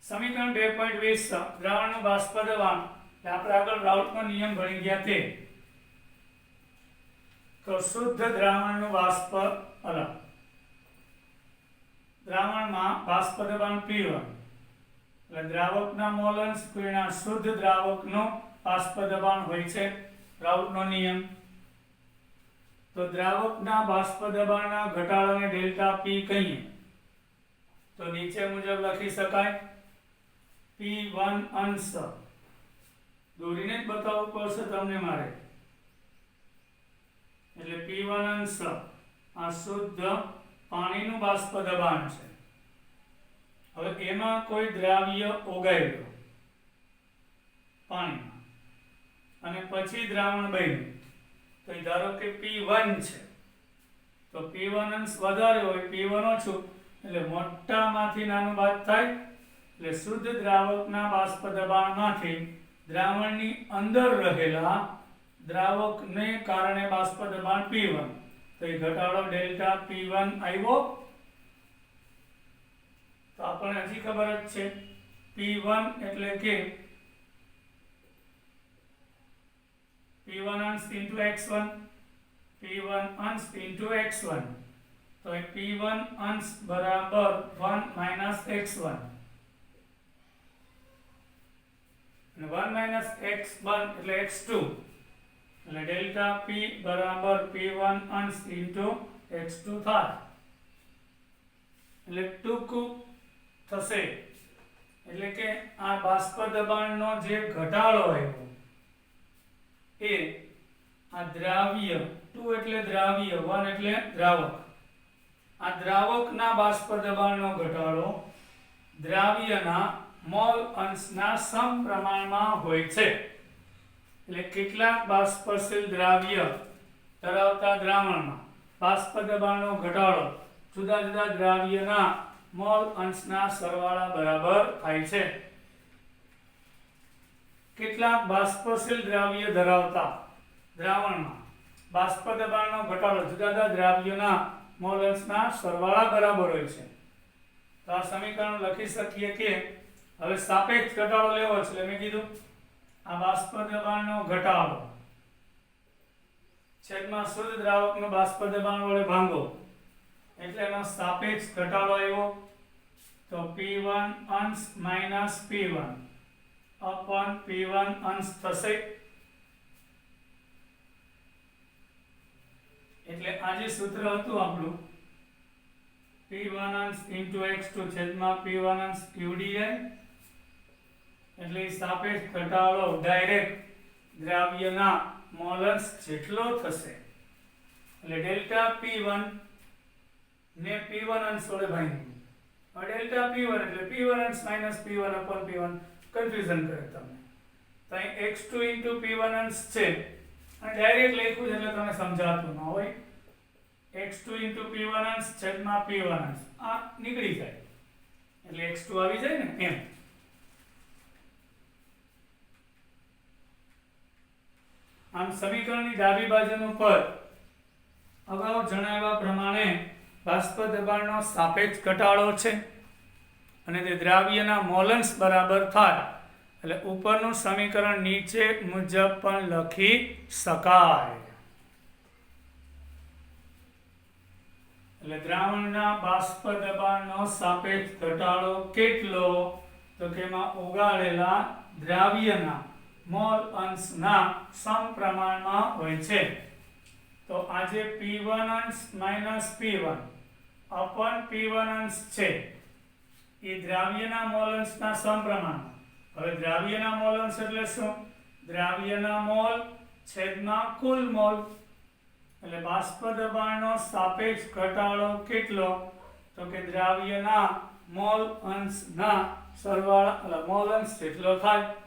સમીકરણ 2.20 દ્રાવણનું બાષ્પ દબાણ, એટલે આપણે આગળ રાઉટનો નિયમ ભણી ગયા તે. તો શુદ્ધ દ્રાવણનું બાષ્પ અલગ, દ્રાવણમાં બાષ્પ દબાણ P1 એટલે દ્રાવકના મોલ અંશ ગુણ્યા શુદ્ધ દ્રાવકનું બાષ્પ દબાણ હોય છે, રાઉટનો નિયમ. તો દ્રાવકના બાષ્પ દબાણના ઘટાડાને ડેલ્ટા P કહીએ તો નીચે મુજબ લખી શકાય. P1 અંશ દોરીને જ બતાવવું પડશે તમને મારે, એટલે P1 અંશ આ શુદ્ધ પાણીનું બાષ્પ દબાણ છે. હવે એમાં કોઈ દ્રાવ્ય ઓગાળ્યું પાણીમાં અને પછી દ્રાવણ બન્યું, તો ધારો કે P1 છે, તો P1 અંશ વધારે હોય P1 ઓછું એટલે મોટામાંથી નાનું બાદ થાય એટલે શુદ્ધ દ્રાવકના બાષ્પ દબાણમાંથી દ્રાવણની અંદર રહેલા દ્રાવકને કારણે બાષ્પ દબાણ P1 તો એ ઘટાડો ડેલ્ટા P1 આવ્યો તો આપણને હજી ખબર જ છે P1 એટલે કે P1 અંશ into x1 P1 અંશ into x1 તો એ P1 અંશ બરાબર 1 minus x1 અને 1 minus x1 એટલે x2 એટલે ડેલ્ટા P બરાબર P1 અંશ into x2 થાય એટલે ટૂંકું થશે એટલે કે આ બાષ્પ દબાણનો જે ઘટાડો આવ્યો એ આ દ્રાવ્ય 2 એટલે દ્રાવ્ય 1 એટલે દ્રાવક આ દ્રાવકના બાષ્પ દબાણનો ઘટાડો દ્રાવ્યના મોલ અંશના સમપ્રમાણમાં હોય છે એટલે કેટલાક બાષ્પશીલ દ્રાવ્ય ધરાવતા દ્રાવણમાં બાષ્પ દબાણનો ઘટાડો જુદા જુદા દ્રાવ્યના મોલ અંશના સરવાળા બરાબર થાય છે કેટલાક બાષ્પશીલ દ્રાવ્ય ધરાવતા દ્રાવણમાં બાષ્પ દબાણનો ઘટાડો જુદા જુદા દ્રાવ્યોના મોલ અંશના સરવાળા બરાબર હોય છે તો આ સમીકરણ લખી શકીએ કે હવે સાપેક્ષ ઘટાડો લેવો છે એટલે મેં કીધું આ બાષ્પ દબાણનો ઘટાડો છેદમાં શુદ્ધ દ્રાવકનો બાષ્પ દબાણ વડે ભાંગો એટલે એનો સાપેક્ષ ઘટાડો આવ્યો તો P1 અંશ માઈનસ P1 upon P1 અંશ થશે એટલે આ જે સૂત્ર હતું આપણું P1 અંશ into x2 છેદમાં P1 અંશ qdi એટલે સાપેક્ષ ઘટાડો ડાયરેક્ટ દ્રાવ્યના મોલ અંશ જેટલો થશે એટલે ડેલ્ટા P1 ને P1 અંશ વડે ભાંગી હવે ડેલ્ટા P1 એટલે P1 અંશ minus P1 upon P1 confusion કરે તમને તો અહીં x2 into P1 અંશ છે અને ડાયરેક્ટ લખ્યું છે એટલે તમને સમજાતું ન હોય x2 into P1 અંશ છેદમાં P1 અંશ આ નીકળી જાય એટલે x2 આવી જાય ને એમ આમ સમીકરણની ડાબી બાજુનું પદ અગાઉ જણાવ્યા પ્રમાણે બાષ્પ દબાણનો સાપેક્ષ ઘટાડો છે અને તે દ્રાવ્યના મોલ અંશ બરાબર થાય એટલે ઉપરનું સમીકરણ નીચે મુજબ પણ લખી શકાય એટલે દ્રાવણના બાષ્પ દબાણનો સાપેક્ષ ઘટાડો કેટલો તો કે એમાં ઓગાળેલા દ્રાવ્યના મોલ અંશના સમપ્રમાણમાં હોય છે તો આજે P1 અંશ minus P1 upon P1 અંશ છે એ દ્રાવ્યના મોલ અંશના સમપ્રમાણમાં હવે દ્રાવ્યના મોલ અંશ એટલે શું દ્રાવ્યના મોલ છેદમાં કુલ મોલ એટલે બાષ્પ દબાણનો સાપેક્ષ ઘટાડો કેટલો તો કે દ્રાવ્યના મોલ અંશના સરવાળા એટલે મોલ અંશ જેટલો થાય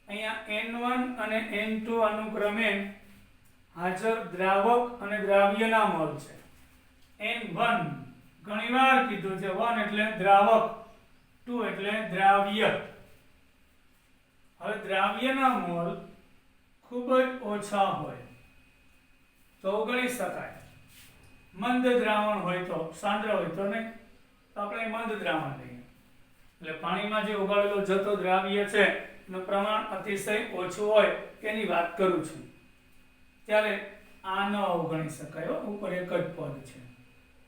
અહીંયા N1 અને N2 અનુક્રમે હાજર દ્રાવક અને દ્રાવ્યના મોલ છે N1 ઘણીવાર કીધું છે 1 એટલે દ્રાવક 2 એટલે દ્રાવ્ય હવે દ્રાવ્યના મોલ ખૂબ જ ઓછા હોય તો ગણી શકાય મંદ દ્રાવણ હોય તો સાંદ્ર હોય તો નહીં તો આપણે મંદ દ્રાવણ લઈએ એટલે પાણીમાં જે ઓગાળેલો જતો દ્રાવ્ય છે એનું પ્રમાણ અતિશય ઓછું હોય એની વાત કરું છું ત્યારે આ ન અવગણી શકાય ઉપર એક જ પદ છે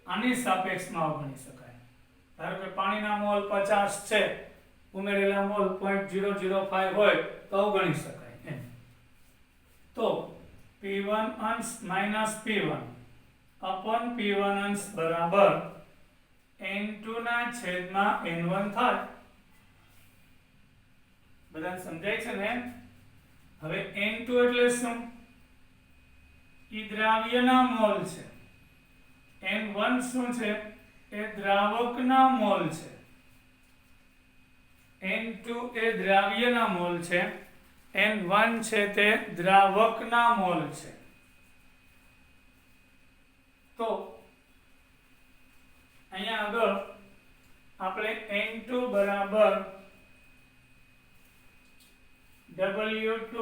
આની સાપેક્ષમાં અવગણી શકાય ધારો કે પાણીના મોલ 50 છે ઉમેરેલા મોલ 0.005 હોય તો અવગણી શકાય એમ તો P1 અંશ minus P1 upon P1 અંશ બરાબર N2 ના છેદમાં N1 થાય બધાને સમજાય છે ને હવે N2 એટલે શું ઈ દ્રાવ્યના મોલ છે N1 શું છે એ દ્રાવકના મોલ છે N2 એ દ્રાવ્યના મોલ છે N1 છે તે દ્રાવકના મોલ છે તો અહીંયા આગળ આપણે N2 બરાબર W2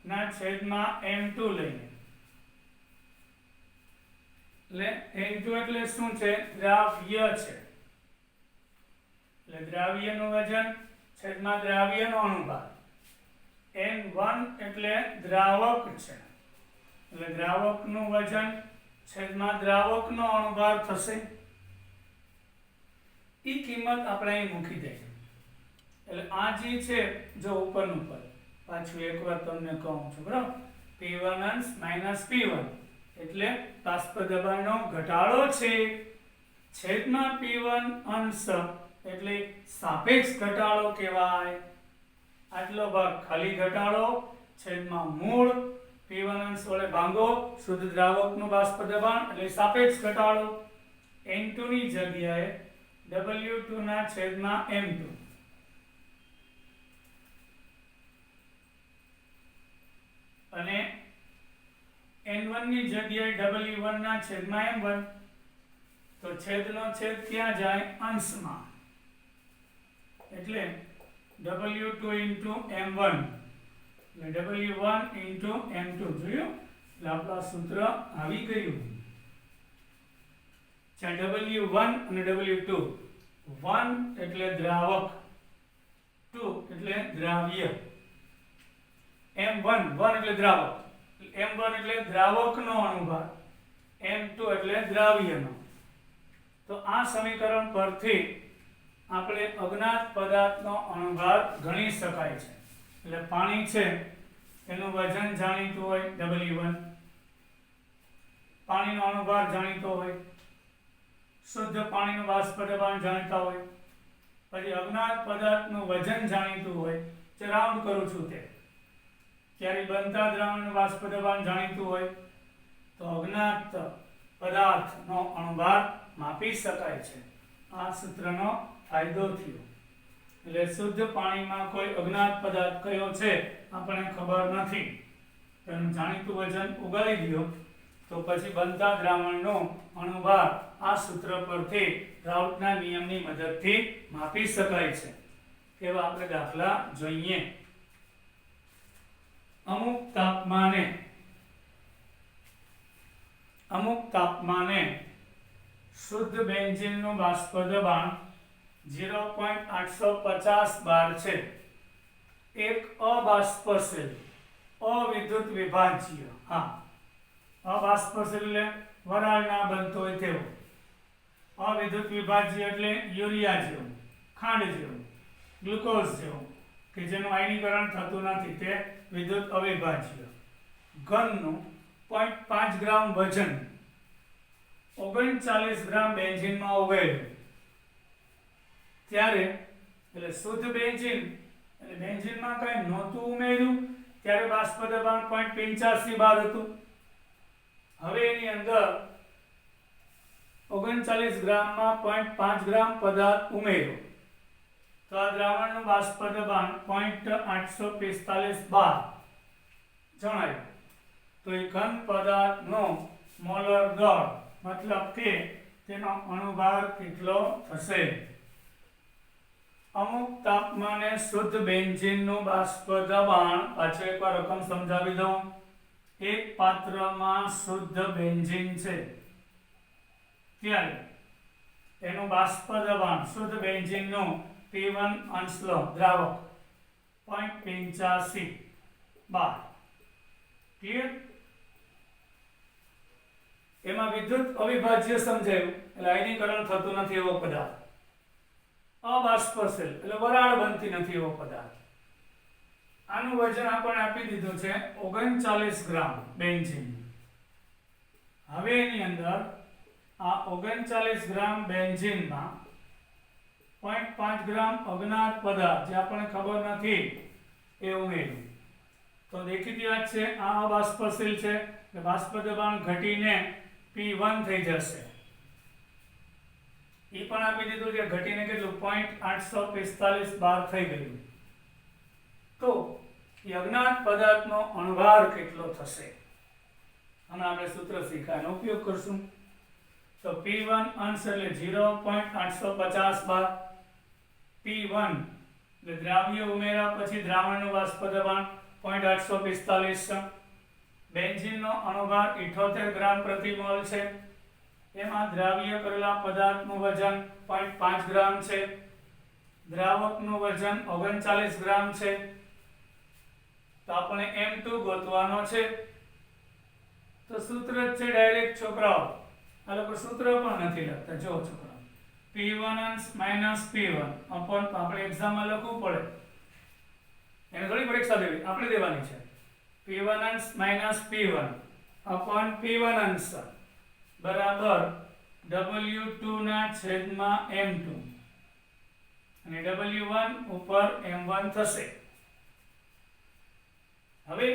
ના છેદમાં M2 લઈએ. એટલે N2 એટલે શું છે? દ્રાવ્ય છે. એટલે દ્રાવ્યનું વજન છેદમાં દ્રાવ્યનો અણુભાર. N1 એટલે દ્રાવક છે, એટલે દ્રાવકનું વજન છેદમાં દ્રાવકનો અણુભાર થશે. ઈ કિંમત આપણે અહીં મૂકી દઈએ. એટલે આ જે છે જો ઉપરનું પદ પાછું એકવાર તમને કહું છું, બરાબર, P1 અંશ માઇનસ P1 એટલે બાષ્પ દબાણનો ઘટાડો છે, છેદમાં P1 અંશ એટલે સાપેક્ષ ઘટાડો કહેવાય. આટલો ભાગ ખાલી ઘટાડો છેદમાં મૂળ P1 અંશ વડે ભાંગો શુદ્ધ દ્રાવકનું બાષ્પ દબાણ એટલે સાપેક્ષ ઘટાડો. N2 ની જગ્યાએ W2 ના છેદમાં M2 અને N1 ની જગ્યાએ W1 ના છેદમાં M1. તો છેદનો છેદ ક્યાં જાય? અંશમાં. એટલે W2 into M1 એટલે W1 into M2. જોયું? એટલે આપણા સૂત્ર આવી ગયું. જ્યાં W1 અને W2, 1 એટલે દ્રાવક, 2 એટલે દ્રાવ્ય. M1 1 એટલે દ્રાવક, M1 એટલે દ્રાવકનો અણુભાર, M2 એટલે દ્રાવ્યનો. તો આ સમીકરણ પરથી આપણે અજ્ઞાત પદાર્થનો અણુભાર ગણી શકાય છે. એટલે પાણી છે એનું વજન જાણીતું હોય W1, પાણીનો અણુભાર જાણીતો હોય, શુદ્ધ પાણીનું બાષ્પ દબાણ જાણતા હોય, પછી અજ્ઞાત પદાર્થનું વજન જાણીતું હોય, જે રાઉન્ડ કરું છું તે, ત્યારે બનતા દ્રાવણનું બાષ્પ દબાણ જાણીતું હોય, તો અજ્ઞાત પદાર્થનો અણુભાર માપી શકાય છે. આ સૂત્રનો ફાયદો થયો. એટલે શુદ્ધ પાણીમાં કોઈ અજ્ઞાત પદાર્થ કયો છે આપણને ખબર નથી, તેનું જાણીતું વજન ઉગાડી દો તો પછી બનતા દ્રાવણનો અણુભાર આ સૂત્ર પરથી રાઉટના નિયમની મદદથી માપી શકાય છે. એવા આપણે દાખલા જોઈએ. અમુક તાપમાને શુદ્ધ બેન્ઝીનનું બાષ્પ દબાણ 0.850 બાર છે. એક અબાષ્પશીલ અવિદ્યુત વિભાજ્ય, અબાષ્પશીલ એટલે વરાળ ના બનતો હોય તેવો, અવિદ્યુત વિભાજ્ય એટલે યુરિયા જેવું, ખાંડ જેવું, ગ્લુકોઝ જેવું કે જેનું આયનીકરણ થતું નથી તે વિદ્યુત અવિભાજ્ય ઘનનું 0.5 ગ્રામ વજન 39 ગ્રામ બેન્ઝીનમાં ઉમેર્યું ત્યારે, એટલે શુદ્ધ બેન્ઝીન એટલે બેન્ઝીનમાં કંઈ નહોતું ઉમેર્યું ત્યારે બાષ્પ દબાણ 0.85 બાર હતું. હવે એની અંદર 39 ગ્રામમાં 0.5 ગ્રામ પદાર્થ ઉમેર્યો તો આ દ્રાવણનું બાષ્પ દબાણ 0.845 બાર જણાયું. તો એ ઘન પદાર્થનો મોલર દળ મતલબ કે તેનો અણુભાર કેટલો થશે? અમુક તાપમાને શુદ્ધ બેન્ઝીનનું બાષ્પ દબાણ, પાછળ એકવાર રકમ સમજાવી દઉં. એક પાત્રમાં શુદ્ધ બેન્ઝીન છે ત્યારે એનું બાષ્પ દબાણ શુદ્ધ બેન્ઝીનનું P1 અંશ લો દ્રાવક 0.85 બાર. ક્લિયર? એમાં વિદ્યુત અવિભાજ્ય સમજાયું એટલે આયનીકરણ થતું નથી એવો પદાર્થ, અબાષ્પશીલ એટલે વરાળ બનતી નથી એવો પદાર્થ. આનું વજન આપણે આપી દીધું છે 39 ગ્રામ બેન્ઝીન. હવે એની અંદર આ 39 ગ્રામ બેન્ઝીનમાં 0.5 ગ્રામ અજ્ઞાત પદાર્થ જે આપણને ખબર નથી એ ઉમેર્યું. તો દેખીતી વાત છે આ અબાષ્પશીલ છે એટલે બાષ્પ દબાણ ઘટીને P1 થઈ જશે. એ પણ આપી દીધું છે ઘટીને કેટલું 0.845 બાર થઈ ગયું. તો એ અજ્ઞાત પદાર્થનો અણુભાર કેટલો થશે? હમણાં આપણે સૂત્ર શીખ્યા એનો ઉપયોગ કરશું. તો P1 અંશ એટલે 0.850 બાર. P1 એટલે દ્રાવ્ય ઉમેર્યા પછી દ્રાવણનું બાષ્પ દબાણ 0.845 છે. બેન્ઝીનનો અણુભાર 78 ગ્રામ પ્રતિ મોલ છે. એમાં દ્રાવ્ય કરેલા પદાર્થનું વજન 0.5 ગ્રામ છે. દ્રાવકનું વજન 39 ગ્રામ છે. તો આપણે M2 ગોતવાનો છે. તો સૂત્ર જ છે ડાયરેક્ટ છોકરાઓ. આ લોકો સૂત્ર પણ નથી લખતા. જો છોકરાઓ P1 અંશ માઈનસ P1 અપોન આપણે એક્ઝામમાં લખવું પડે. એને થોડી પરીક્ષા દેવી, આપણે દેવાની છે. P1 અંશ માઈનસ P1 અપોન P1 અંશ બરાબર W2 ના છેદમાં M2 અને W1 ઉપર M1 થશે. હવે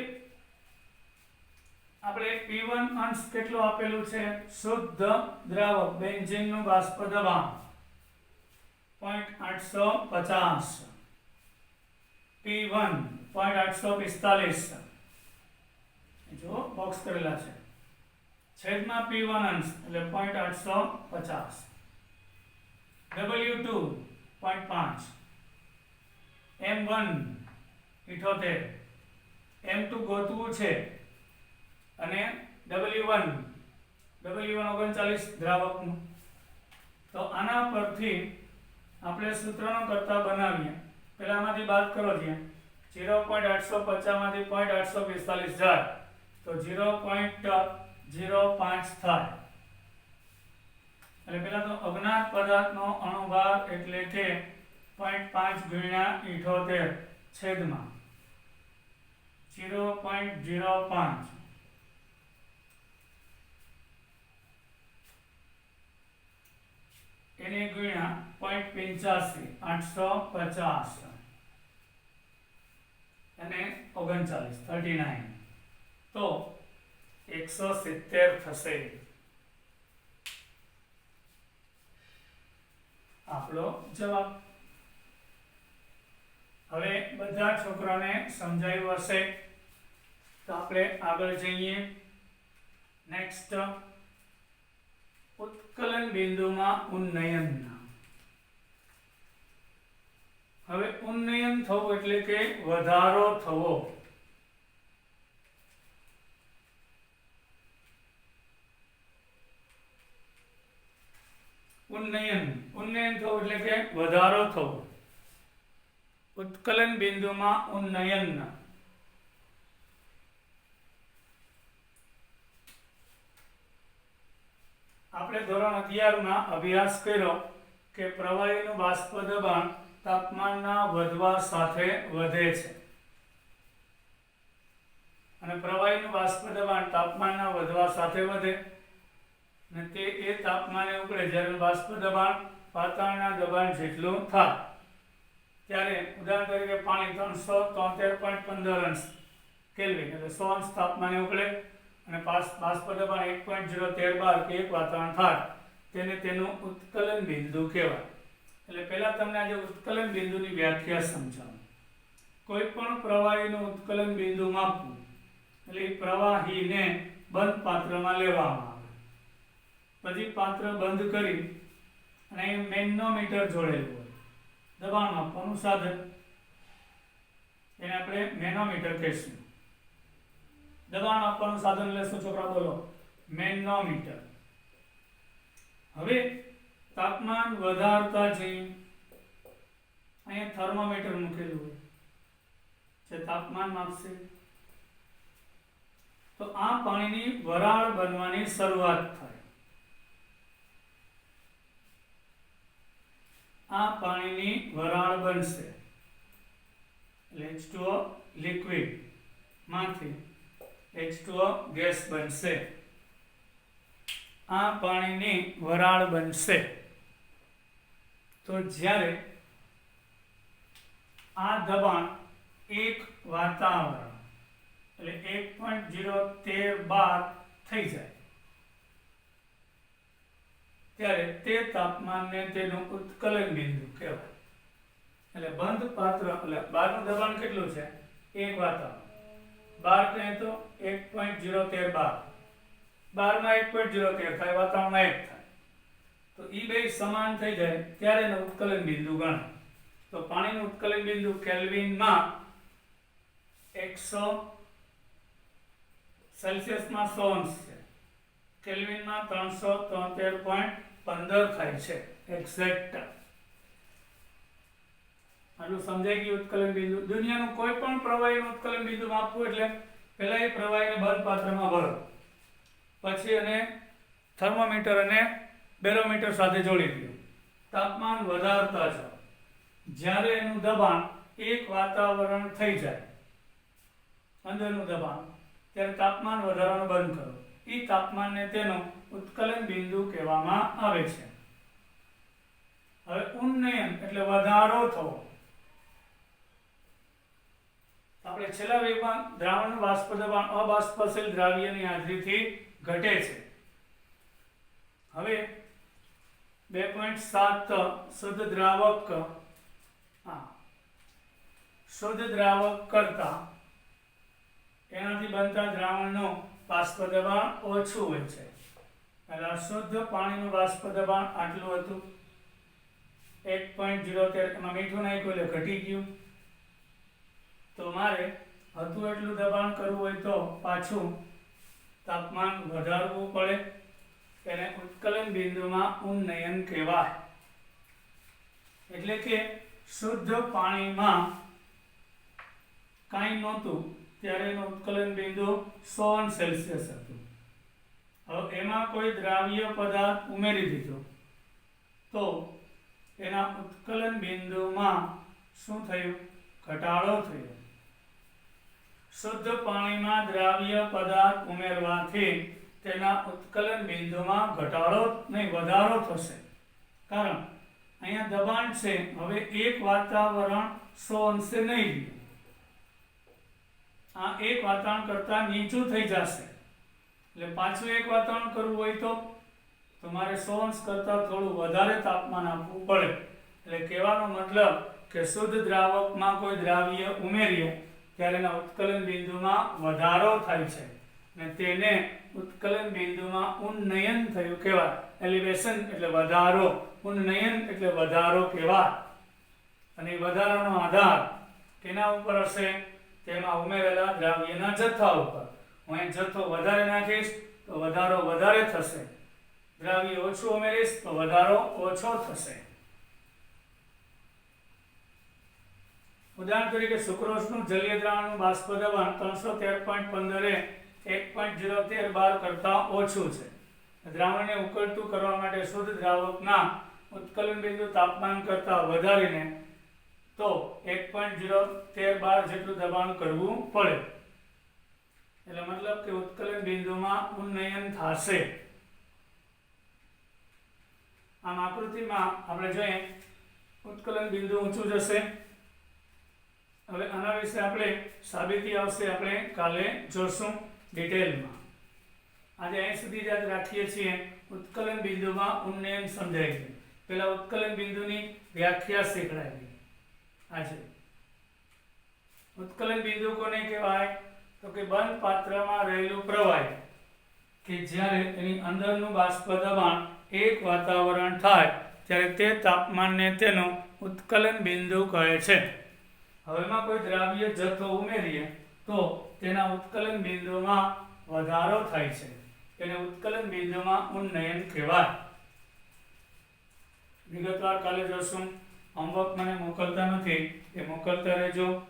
આપણે P1 અંશ કેટલું આપેલું છે? શુદ્ધ દ્રાવક બેન્ઝીનનું બાષ્પ દબાણ 0.850. P1 0.845 જો બોક્સ કરેલા છે. છેદમાં P1 અંશ એટલે 0.850. W2 0.5. M1 78. M2 ગોતવું છે અને W1 39 દ્રાવકનું. તો આના પરથી આપણે સૂત્રનો કરતા બનાવીએ. પહેલામાંથી બાદ કરો જ્યાં 0.850 માંથી 0.845 જાય તો 0.05 થાય. એટલે પહેલા તો અજ્ઞાત પદાર્થનો અણુભાર એટલે કે 0.5 ગુણ્યા 78 છેદમાં 0.05 એને ગુણ્યા 0.85 850 અને 39 તો 170 થશે આપણો જવાબ. હવે બધા છોકરાઓને સમજાયું હશે તો આપણે આગળ જઈએ. નેક્સ્ટ ઉત્કલન બિંદુમાં ઉન્નયન. હવે ઉન્નયન થવું એટલે કે વધારો થવો. ઉન્નયન થવું એટલે કે વધારો થવો. ઉત્કલન બિંદુમાં ઉન્નયન. આપણે ધોરણ 11 માં અભ્યાસ કર્યો કે પ્રવાહીનું બાષ્પ દબાણ તાપમાનના વધવા સાથે વધે છે અને પ્રવાહીનું બાષ્પ દબાણ તાપમાનના વધવા સાથે વધે અને તે એ તાપમાને ઉકળે જ્યારે બાષ્પ દબાણ વાતાવરણના દબાણ જેટલું થાય. ત્યારે ઉદાહરણ તરીકે પાણી 373.15 અંશ કેલ્વિન એટલે 100 અંશ તાપમાને ઉકળે અને બાષ્પ દબાણ 1.013 બાર કે 1 વાતાવરણ થાય તેને તેનું ઉત્કલન બિંદુ કહેવાય. એટલે પહેલા તમને આજે ઉત્કલન બિંદુની વ્યાખ્યા સમજાવું. કોઈ પણ પ્રવાહીનું ઉત્કલન બિંદુ માપવું એટલે એ પ્રવાહીને બંધ પાત્રમાં લેવામાં આવે. પછી પાત્ર બંધ કરી અને મેનોમીટર જોડેલું હોય દબાણ માપવાનું સાધન, એને આપણે મેનોમીટર કહીશું. દબાણ માપવાનું સાધન લેશું છોકરા, બોલો મેનોમીટર. હવે તાપમાન વધારતા જઈએ. અહીંયા થર્મોમીટર મૂકેલું હોય જે તાપમાન માપશે. તો આ પાણીની વરાળ બનવાની શરૂઆત થાય. આ પાણીની વરાળ બનશે એટલે H2O લિક્વિડ માંથી H2O ગેસ બનશે. આ પાણીની વરાળ બનશે. તો જ્યારે આ દબાણ એક વાતાવરણ એટલે 1.013 બાર થઈ જાય ત્યારે તે તાપમાનને તેનું ઉત્કલન બિંદુ કહેવાય. એટલે બંધ પાત્ર એટલે બહારનું દબાણ કેટલું છે? એક વાતાવરણ. બાર કહે તો 1.013 બાર 12 માં 1.013 થાય, વાતાવરણમાં 1 થાય, તો એ બે સમાન થઈ જાય ત્યારે એનો ઉત્કલન બિંદુ ગણાય. તો પાણીનું ઉત્કલન બિંદુ કેલ્વિનમાં 100 સેલ્સિયસમાં 100 અંશ છે, કેલ્વિનમાં 373.15 થાય છે એક્ઝેક્ટ. આટલું સમજાઈ ગયું ઉત્કલન બિંદુ. દુનિયાનું કોઈ પણ પ્રવાહીનું ઉત્કલન બિંદુ માપવું એટલે પહેલા એ પ્રવાહીને બંધ પાત્રમાં ભરો, પછી એને થર્મોમીટર અને બેરોમીટર સાથે જોડી દો, તાપમાન વધારતા જાઓ. જ્યારે એનું દબાણ એક વાતાવરણ થઈ જાય અંદરનું દબાણ, ત્યારે તાપમાન વધારવાનું બંધ કરો. એ તાપમાનને તેનું ઉત્કલન બિંદુ કહેવામાં આવે છે. હવે ઉન્નયન એટલે વધારો થવો. આપણે છેલ્લા વિભાગ દ્રાવણનું બાષ્પ દબાણ અબાષ્પશીલ દ્રાવ્યની હાજરીથી ઘટે છે. હવે 2.7 શુદ્ધ દ્રાવક શુદ્ધ દ્રાવક કરતા એનાથી બનતા દ્રાવણનું બાષ્પ દબાણ ઓછું હોય છે. એટલે શુદ્ધ પાણીનું બાષ્પ દબાણ આટલું હતું, 1.013. એમાં મીઠું નાખ્યું એટલે ઘટી ગયું. તો મારે હતું એટલું દબાણ કરવું હોય તો પાછું તાપમાન વધારવું પડે. એને ઉત્કલન બિંદુમાં ઉન્નયન કહેવાય. એટલે કે શુદ્ધ પાણીમાં કાંઈ નહોતું ત્યારે એનું ઉત્કલન બિંદુ 100 સેલ્સિયસ હતું. હવે એમાં કોઈ દ્રાવ્ય પદાર્થ ઉમેરી દીધો તો એના ઉત્કલન બિંદુમાં શું થયું? ઘટાડો થયો. શુદ્ધ પાણીમાં દ્રાવ્ય પદાર્થ ઉમેરવાથી તેના ઉત્કલન બિંદુમાં ઘટાડો નહીં વધારો થશે. કારણ અહીંયા દબાણ છે, હવે એક વાતાવરણ 100 અંશે નહીં રહ્યું, આ એક વાતાવરણ કરતા નીચું થઈ જશે. એટલે પાછું એક વાતાવરણ કરવું હોય તો તમારે 100 અંશ કરતા થોડું વધારે તાપમાન આપવું પડે. એટલે કહેવાનો મતલબ કે શુદ્ધ દ્રાવકમાં કોઈ દ્રાવ્ય ઉમેરીએ ત્યારે એના ઉત્કલન બિંદુમાં વધારો થાય છે અને તેને ઉત્કલન બિંદુમાં ઉન્નયન થયું કહેવાય. એલિવેશન એટલે વધારો, ઉન્નયન એટલે વધારો કહેવાય. અને એ વધારાનો આધાર તેના ઉપર હશે? તેમાં ઉમેરેલા દ્રાવ્યના જથ્થા ઉપર. હું અહીં જથ્થો વધારે નાખીશ તો વધારો વધારે થશે, દ્રાવ્ય ઓછું ઉમેરીશ તો વધારો ઓછો થશે. ઉદાહરણ તરીકે સુક્રોઝનું જલીય દ્રાવણનું બાષ્પ દબાણ 313.15 એ 1.013 બાર કરતાં ઓછું છે. દ્રાવણને ઉકળતું કરવા માટે શુદ્ધ દ્રાવકના ઉત્કલન બિંદુ તાપમાન કરતાં વધારીને તો 1.013 બાર જેટલું દબાણ કરવું પડે. એટલે મતલબ કે ઉત્કલન બિંદુમાં ઉન્નયન થશે. આમ આકૃતિમાં આપણે જોઈએ ઉત્કલન બિંદુ ઊંચું જશે. હવે આના વિશે આપણે સાબિતી આવશે, આપણે કાલે જોશું ડિટેલમાં. આજે અહીં સુધી યાદ રાખીએ છીએ ઉત્કલન બિંદુમાં ઉન્નયન સમજાય છે. પહેલા ઉત્કલન બિંદુની વ્યાખ્યા શીખડાવી. આજે ઉત્કલન બિંદુ કોને કહેવાય? તો કે બંધ પાત્રમાં રહેલું પ્રવાહી કે જ્યારે એની અંદરનું બાષ્પ દબાણ એક વાતાવરણ થાય ત્યારે તે તાપમાનને તેનું ઉત્કલન બિંદુ કહે છે. હવે એમાં કોઈ દ્રાવ્ય જથ્થો ઉમેરીએ તો તેના ઉત્કલન બિંદુમાં વધારો થાય છે. તેને ઉત્કલન બિંદુમાં ઉન્નયન કહેવાય. વિગતવાર કાલે જોશું. હોમવર્ક મને મોકલતા નથી, એ મોકલતા રહેજો.